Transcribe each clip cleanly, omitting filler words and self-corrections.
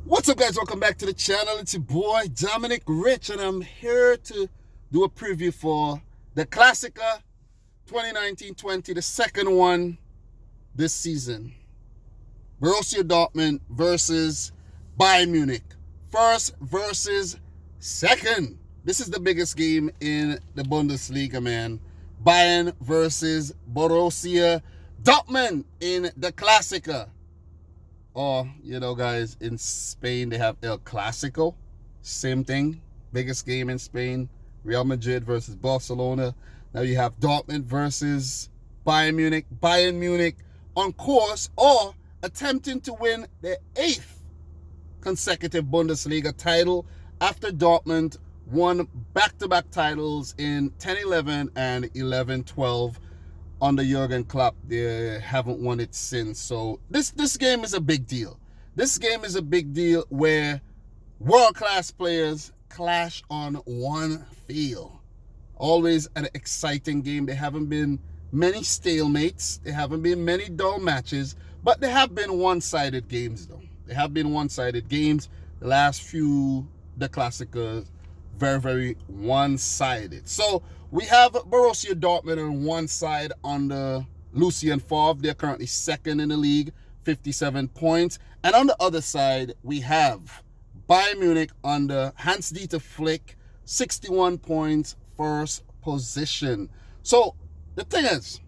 What's up, guys? Welcome back to the channel. It's your boy Dominic Rich, and I'm here to do a preview for the Klassiker 2019-20, the second one this season. Borussia Dortmund versus Bayern Munich. First versus second. This is the biggest game in the Bundesliga, man. Bayern versus Borussia Dortmund in the Klassiker. Or, guys, in Spain, they have El Clasico. Same thing. Biggest game in Spain. Real Madrid versus Barcelona. Now you have Dortmund versus Bayern Munich. Bayern Munich on course or attempting to win their 8th consecutive Bundesliga title after Dortmund won back-to-back titles in 10-11 and 11-12. Under Jurgen Klopp. They haven't won it since. So this game is a big deal. This game is a big deal where world-class players clash on one field. Always an exciting game. There haven't been many stalemates. There haven't been many dull matches. But there have been one-sided games, though. There have been one-sided games. The last few, the Klassikers, very, very one-sided. So we have Borussia Dortmund on one side under Lucien Favre. They're currently second in the league, 57 points. And on the other side, we have Bayern Munich under Hans-Dieter Flick, 61 points, first position. So the thing is,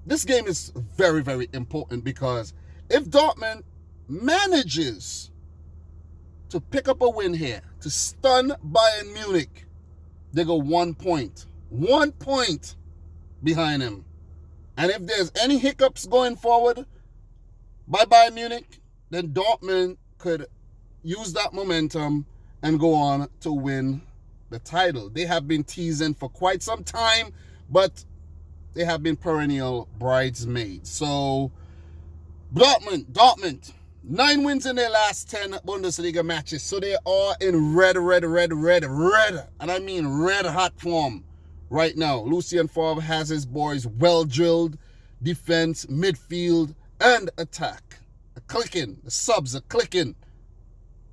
this game is very, very important because if Dortmund manages to pick up a win here, to stun Bayern Munich, they go 1 point. 1 point behind him. And if there's any hiccups going forward by Bayern Munich, then Dortmund could use that momentum and go on to win the title. They have been teasing for quite some time, but they have been perennial bridesmaids. So Dortmund, 9 wins in their last 10 Bundesliga matches. So they are in red, and I mean red hot form right now. Lucien Favre has his boys well drilled. Defense, midfield, and attack. The subs are clicking.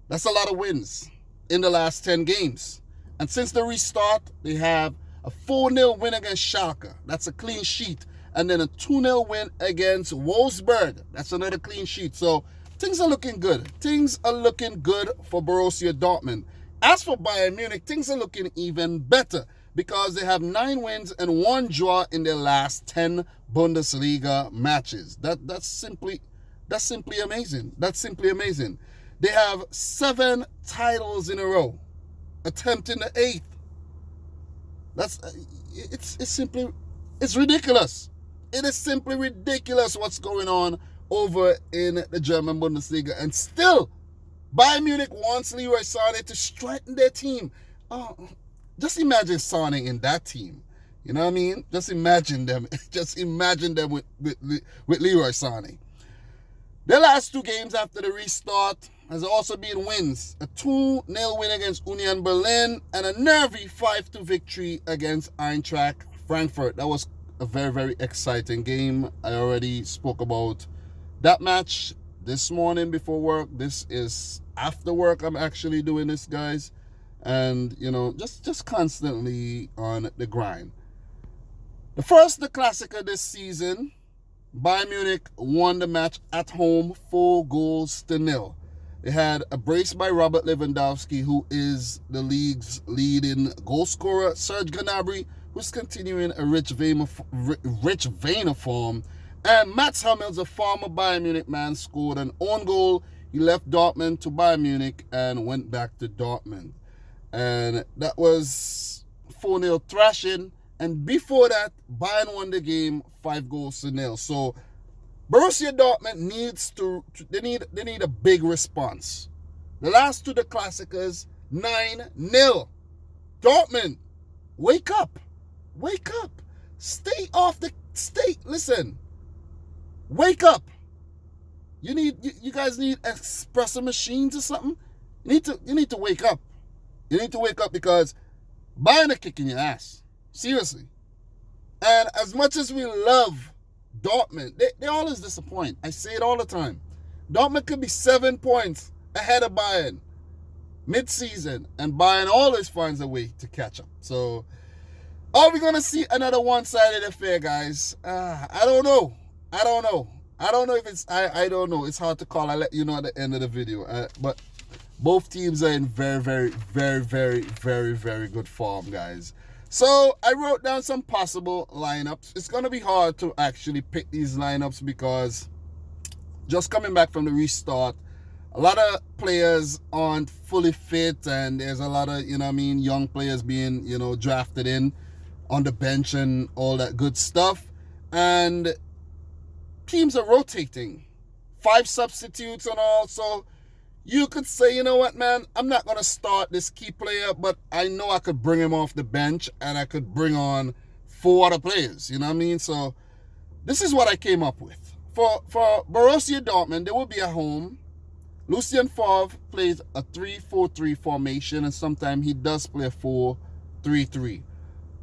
That's a lot of wins in the last 10 games. And since the restart, they have a 4-0 win against Schalke. That's a clean sheet. And then a 2-0 win against Wolfsburg. That's another clean sheet. So things are looking good. Things are looking good for Borussia Dortmund. As for Bayern Munich, things are looking even better because they have 9 wins and 1 draw in their last 10 Bundesliga matches. That's simply amazing. That's simply amazing. They have 7 titles in a row, attempting the 8th. It's ridiculous. It is simply ridiculous what's going on over in the German Bundesliga. And still, Bayern Munich wants Leroy Sané to strengthen their team. Oh, just imagine Sané in that team. You know what I mean? Just imagine them. Just imagine them with Leroy Sané. Their last 2 games after the restart has also been wins. A 2-0 win against Union Berlin and a nervy 5-2 victory against Eintracht Frankfurt. That was a very, very exciting game. I already spoke about that match this morning before work. This is after work I'm actually doing this, guys. And, just constantly on the grind. The Klassiker this season, Bayern Munich won the match at home 4-0. They had a brace by Robert Lewandowski, who is the league's leading goal scorer. Serge Gnabry, who's continuing a rich vein of form. And Mats Hummels, a former Bayern Munich man, scored an own goal. He left Dortmund to Bayern Munich and went back to Dortmund. And that was 4-0 thrashing. And before that, Bayern won the game 5-0. So Borussia Dortmund they need a big response. The last 2 the Klassikers, 9-0. Dortmund, wake up. Wake up. Listen. Wake up. You guys need espresso machines or something? You need to wake up. You need to wake up because Bayern are kicking your ass. Seriously. And as much as we love Dortmund, they always disappoint. I say it all the time. Dortmund could be 7 points ahead of Bayern mid-season, and Bayern always finds a way to catch up. So, are we going to see another one-sided affair, guys? I don't know. I don't know if it's... I don't know. It's hard to call. I'll let you know at the end of the video. But both teams are in very, very, very, very, very, very good form, guys. So, I wrote down some possible lineups. It's going to be hard to actually pick these lineups because just coming back from the restart, a lot of players aren't fully fit, and there's a lot of, young players being, drafted in on the bench and all that good stuff. And teams are rotating. 5 substitutes and all. So you could say, you know what, man, I'm not going to start this key player, but I know I could bring him off the bench and I could bring on 4 other players. You know what I mean? So this is what I came up with. For Borussia Dortmund, they will be at home. Lucien Favre plays a 3-4-3 formation, and sometimes he does play a 4-3-3.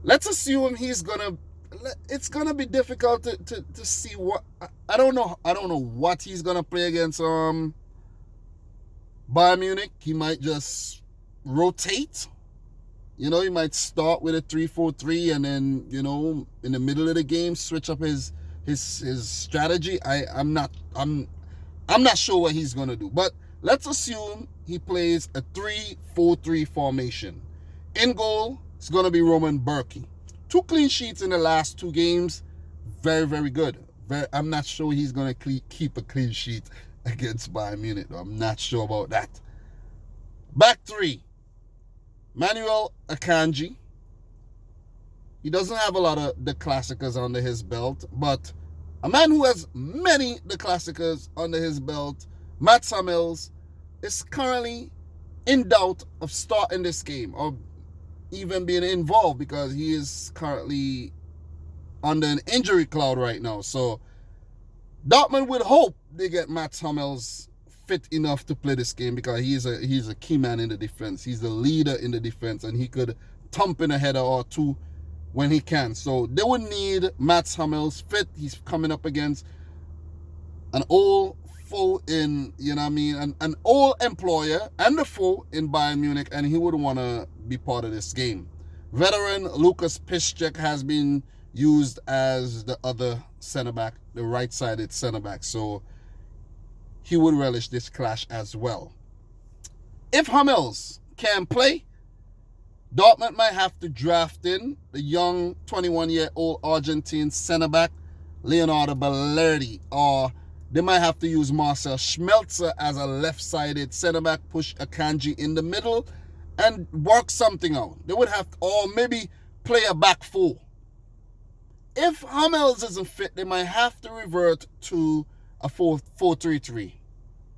Let's assume it's gonna be difficult to see what I don't know what he's gonna play against Bayern Munich. He might just rotate. He might start with a 3-4-3 and then, in the middle of the game switch up his strategy. I'm not sure what he's going to do. But let's assume he plays a 3-4-3 formation. In goal, it's going to be Roman Berkey. 2 clean sheets in the last 2 games. Very, very good. I'm not sure he's going to keep a clean sheet against Bayern Munich. I'm not sure about that. Back 3. Manuel Akanji. He doesn't have a lot of the Klassikers under his belt, but a man who has many the Klassikers under his belt, Mats Hummels, is currently in doubt of starting this game or even being involved because he is currently under an injury cloud right now. So Dortmund would hope they get Mats Hummels fit enough to play this game because he's a key man in the defense. He's the leader in the defense, and he could thump in a header or 2 when he can. So they would need Mats Hummels fit. He's coming up against an old foe in, an old employer and a foe in Bayern Munich, and he would want to be part of this game. Veteran Lukas Piszczek has been used as the other center-back, the right-sided center-back, so he would relish this clash as well. If Hummels can play, Dortmund might have to draft in the young 21-year-old Argentine center-back, Leonardo Balerdi, or they might have to use Marcel Schmelzer as a left-sided center-back, push Akanji in the middle, and work something out. They would have to, or maybe play a back 4. If Hummels isn't fit, they might have to revert to a 4-3-3.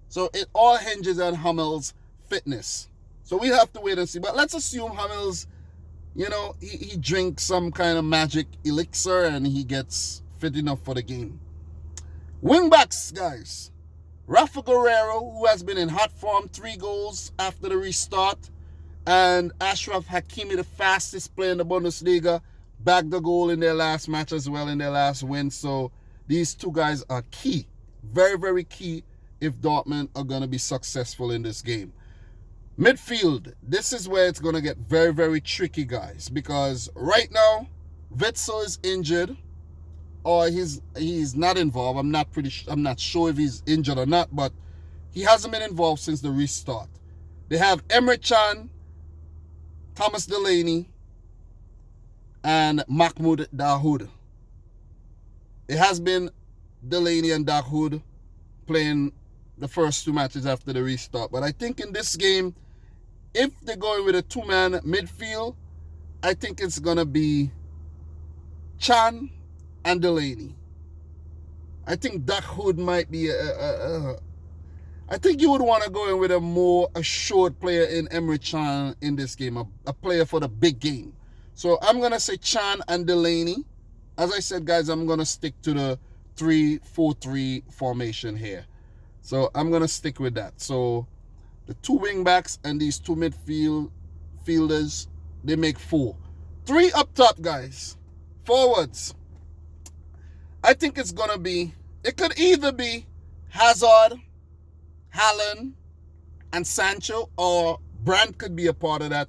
So it all hinges on Hummels' fitness. So we have to wait and see. But let's assume Hummels, he drinks some kind of magic elixir and he gets fit enough for the game. Wingbacks, guys. Rafa Guerreiro, who has been in hot form, 3 goals after the restart. And Achraf Hakimi, the fastest player in the Bundesliga, bagged a goal in their last match as well, in their last win. So these 2 guys are key. Very, very key if Dortmund are going to be successful in this game. Midfield, this is where it's going to get very, very tricky, guys, because right now, Witsel is injured, or he's not involved. I'm not sure if he's injured or not, but he hasn't been involved since the restart. They have Emre Can, Thomas Delaney, and Mahmoud Dahoud. It has been Delaney and Dahoud playing the first 2 matches after the restart, but I think in this game, if they're going with a 2-man midfield, I think it's going to be Can and Delaney. I think Dahoud might be I think you would want to go in with a more assured player in Emre Can in this game, a player for the big game. So I'm going to say Can and Delaney. As I said, guys, I'm going to stick to the 3-4-3 formation here. So I'm going to stick with that. So the 2 wing-backs and these 2 midfielders, they make 4. 3 up top, guys. Forwards. I think it's going to be, it could either be Hazard, Haaland, and Sancho, or Brandt could be a part of that.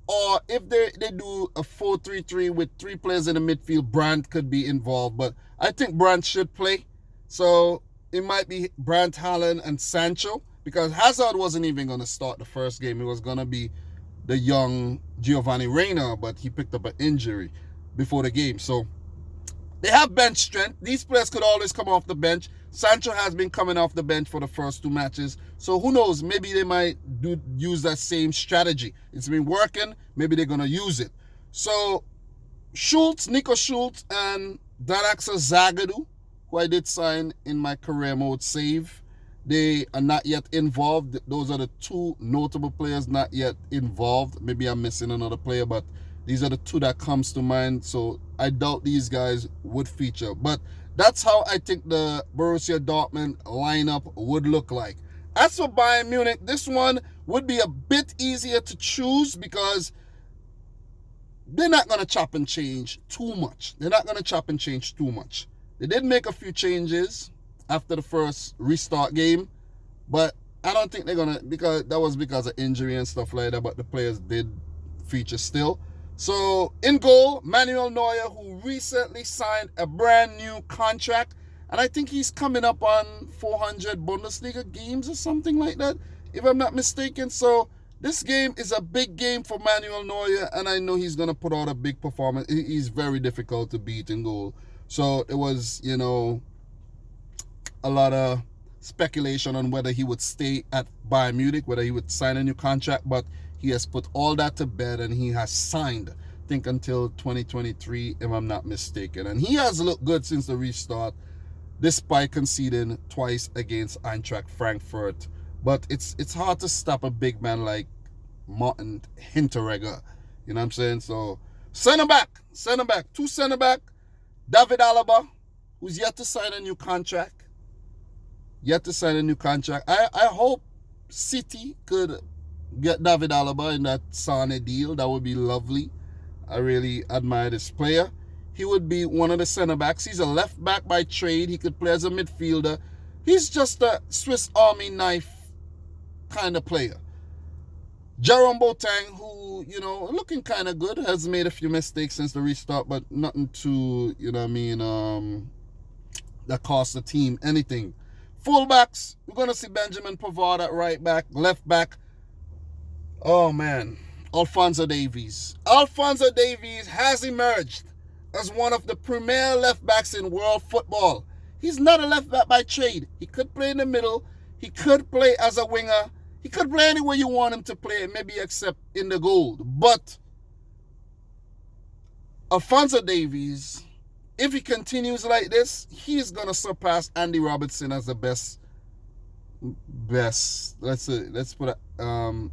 Or if they do a 4-3-3 with 3 players in the midfield, Brandt could be involved. But I think Brandt should play. So it might be Brandt, Haaland, and Sancho, because Hazard wasn't even going to start the first game. It was going to be the young Giovanni Reina, but he picked up an injury before the game. So they have bench strength. These players could always come off the bench. Sancho has been coming off the bench for the first 2 matches. So who knows? Maybe they might use that same strategy. It's been working. Maybe they're going to use it. So Nico Schultz, and Danaxa Zagadou, who I did sign in my career mode save, they are not yet involved. Those are the 2 notable players not yet involved. Maybe I'm missing another player, but these are the 2 that comes to mind. So I doubt these guys would feature. But that's how I think the Borussia Dortmund lineup would look like. As for Bayern Munich, this one would be a bit easier to choose because they're not going to chop and change too much. They did make a few changes after the first restart game, but I don't think they're going to, because that was because of injury and stuff like that, but the players did feature still. So in goal, Manuel Neuer, who recently signed a brand new contract, and I think he's coming up on 400 Bundesliga games or something like that, if I'm not mistaken. So this game is a big game for Manuel Neuer, and I know he's going to put out a big performance. He's very difficult to beat in goal. So it was, a lot of speculation on whether he would stay at Bayern Munich, whether he would sign a new contract, but he has put all that to bed, and he has signed, I think, until 2023, if I'm not mistaken. And he has looked good since the restart, despite conceding twice against Eintracht Frankfurt. But it's hard to stop a big man like Martin Hinteregger. You know what I'm saying? So center back, 2 center back, David Alaba, who's yet to sign a new contract. I hope City could get David Alaba in that Sane deal. That would be lovely. I really admire this player. He would be one of the center backs. He's a left back by trade. He could play as a midfielder. He's just a Swiss Army knife kind of player. Jerome Boateng, who, looking kind of good, has made a few mistakes since the restart, but nothing to, that cost the team anything. Fullbacks, we're going to see Benjamin Pavard at right back, left back. Oh, man. Alphonso Davies. Alphonso Davies has emerged as one of the premier left backs in world football. He's not a left back by trade. He could play in the middle. He could play as a winger. He could play anywhere you want him to play, maybe except in the goal. But Alphonso Davies, if he continues like this, he's going to surpass Andy Robertson as the best. Let's put a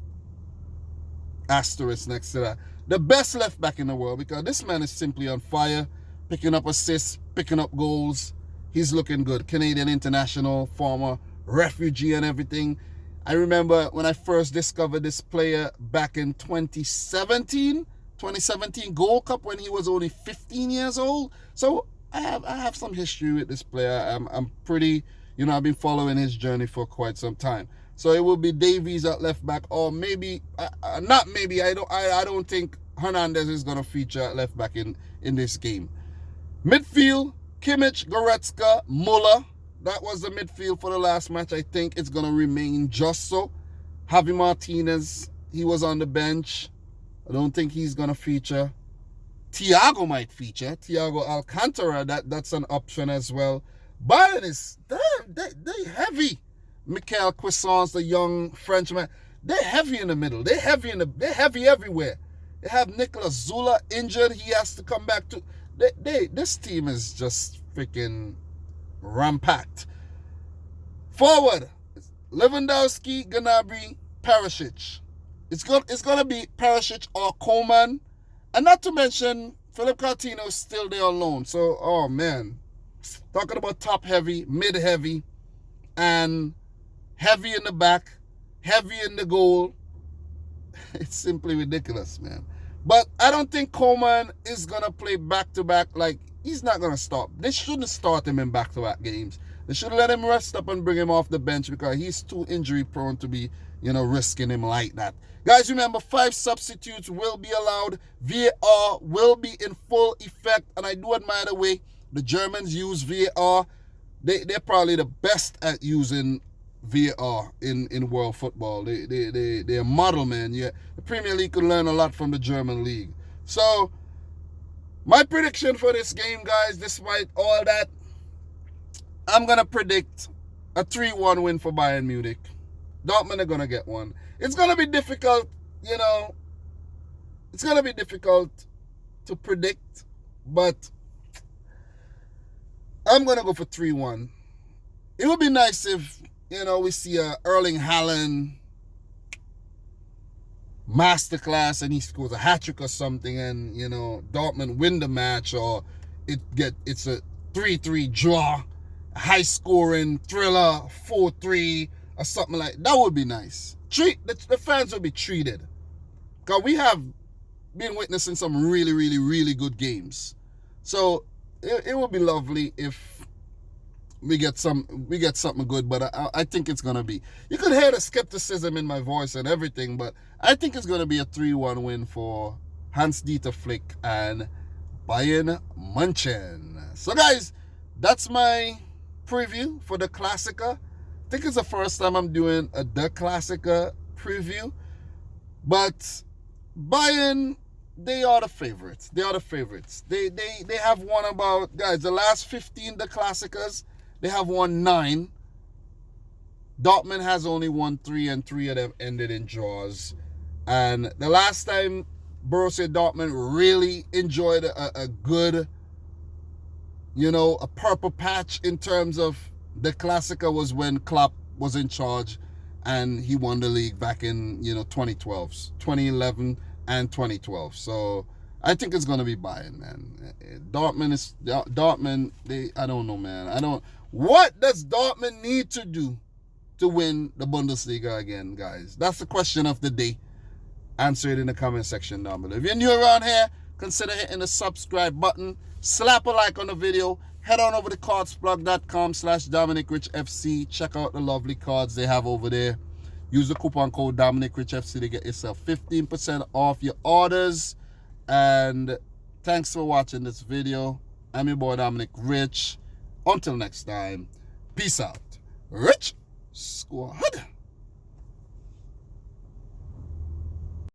asterisk next to that. The best left back in the world, because this man is simply on fire, picking up assists, picking up goals. He's looking good. Canadian international, former refugee and everything. I remember when I first discovered this player back in 2017 Gold Cup, when he was only 15 years old. So I have some history with this player. I'm pretty, I've been following his journey for quite some time. So it will be Davies at left back, or maybe not maybe. I don't think Hernandez is going to feature at left back in this game. Midfield, Kimmich, Goretzka, Muller. That was the midfield for the last match. I think it's going to remain just so. Javi Martinez, he was on the bench. I don't think he's going to feature. Thiago might feature. Thiago Alcantara, that's an option as well. Bayern is, they're heavy. Michael Cuisance, the young Frenchman, they're heavy in the middle. They're heavy everywhere. They have Nicolas Zula injured. He has to come back to. This team is just freaking rampacked. Forward, Lewandowski, Gnabry, Perisic. It's gonna be Perisic or Coman, and not to mention Philip Coutinho is still there alone. So, oh man, talking about top heavy, mid heavy, and heavy in the back, heavy in the goal. It's simply ridiculous, man. But I don't think Coman is gonna play back-to-back. Like, he's not gonna start. They shouldn't start him in back-to-back games. They should let him rest up and bring him off the bench, because he's too injury prone to be risking him like that. Guys, remember, 5 substitutes will be allowed. VAR will be in full effect. And I do admire the way the Germans use VAR. They're probably the best at using VAR in world football. They're a model, man. Yeah, the Premier League could learn a lot from the German league. So, my prediction for this game, guys, despite all that, I'm going to predict a 3-1 win for Bayern Munich. Dortmund are going to get one. It's going to be difficult, it's going to be difficult to predict, but I'm going to go for 3-1. It would be nice if, we see a Erling Haaland masterclass and he scores a hat-trick or something and, Dortmund win the match, or it's a 3-3 draw, a high-scoring thriller, 4-3, or something like that. That would be nice. The fans would be treated. Because we have been witnessing some really, really, really good games. So it would be lovely if we get something good, but I think it's gonna be. You could hear the skepticism in my voice and everything, but I think it's gonna be a 3-1 win for Hans-Dieter Flick and Bayern Munich. So guys, that's my preview for the Klassiker. I think it's the first time I'm doing the Klassiker preview, but Bayern, they are the favorites. They are the favorites. They have won about, guys, the last 15 the Klassikers, they have won 9. Dortmund has only won 3, and 3 of them ended in draws. And the last time Borussia Dortmund really enjoyed a good, a purple patch in terms of the Klassiker was when Klopp was in charge and he won the league back in 2011 and 2012. So I think it's going to be Bayern, man. Dortmund, I don't know, man. What does Dortmund need to do to win the Bundesliga again, guys? That's the question of the day. Answer it in the comment section down below. If you're new around here, consider hitting the subscribe button. Slap a like on the video. Head on over to cardsplug.com/Dominic Rich FC. Check out the lovely cards they have over there. Use the coupon code Dominic Rich FC to get yourself 15% off your orders. And thanks for watching this video. I'm your boy Dominic Rich. Until next time, peace out. Rich Squad.